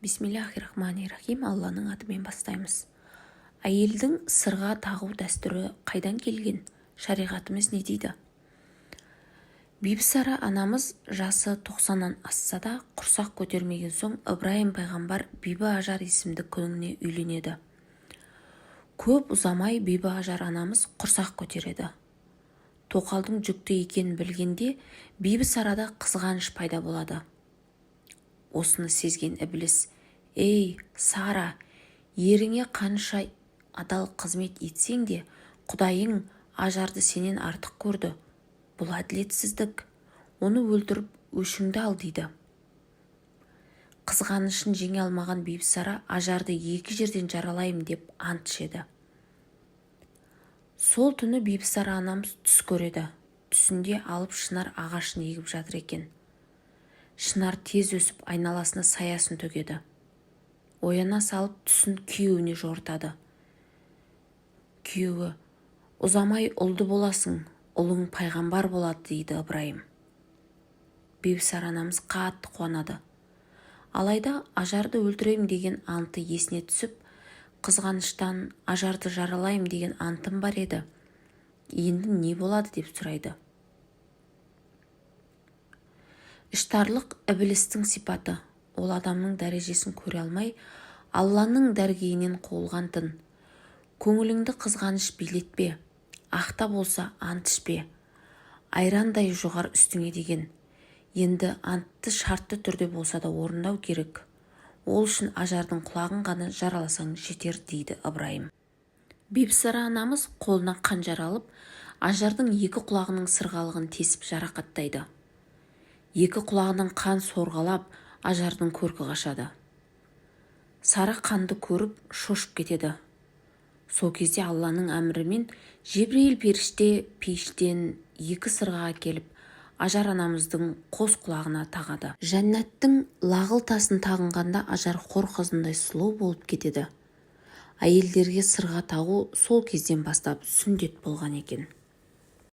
Бисмиллахиррахманиррахим. Алланың атымен бастаймыз. Әйелдің сырға тағу дәстүрі қайдан келген? Шариғатымыз не дейді? Бибісара анамыз жасы 90-нан асса да құрсақ көтермеген соң Ибраим пайғамбар Бибі Ажар есімді күніне үйленеді. Көп ұзамай Бибі Ажар анамыз құрсақ көтереді. Тоқалдың жүкті екенін білгенде Бибісарада қызғаныш пайда болады. Осыны сезген Ібліс: «Ей, Сара, еріңе қанша адал қызмет етсең де, Құдайың Ажарды сенен артық көрді. Бұл әділетсіздік. Оны өлтіріп, өшіңді ал» дейді. Қызғанышын жеңе алмаған Бибісара Ажарды 2 жерден жаралайым деп ант ішеді. Сол түні Бибісара анамыз түс көреді. Түсінде алып шынар ағашын егіп жатыр екен. Шынар тез өсіп айналасына саясын төгеді. Ояна салып түсін күйеуіне жортады. Күйеуі: «Ұзамай ұлды боласың, ұлың пайғамбар болады» дейді Ибраим. Бибісара анамыз қатты қуанады. Алайда Ажарды өлтірем деген анты есіне түсіп, қызғаныштан Ажарды жаралайым деген антым бар еді. Енді не болады деп сұрайды. Іштарлық Іблістің сипаты. Ол адамның дәрежесін көре алмай, Алланың дәргейінен қуылған тын. Көңіліңді қызғаныш билетпе, ақта болса ант ішпе. Айрандай жоғар үстіңе деген. Енді антты шартты түрде болса да орындау керек. Ол үшін Ажардың құлағын ғана жараласаң жетер дейді Ибраим. Бибісара анамыз қолына қанжар алып, Ажардың 2 құлағының сырғалығын тесіп жарақаттайды. 2 құлағынан қан сорғалап, Ажардың көркі қашады. Сара қанды көріп шошып кетеді. Сол кезде Алланың әмірімен Жебірейіл періште пейіштен 2 сырға келіп, Ажар анамыздың қос құлағына тағады. Жәннаттың лағыл тасын тағынғанда Ажар хор қызындай сұлу болып кетеді. Әйелдерге сырға тағу сол кезден бастап сүндет болған екен.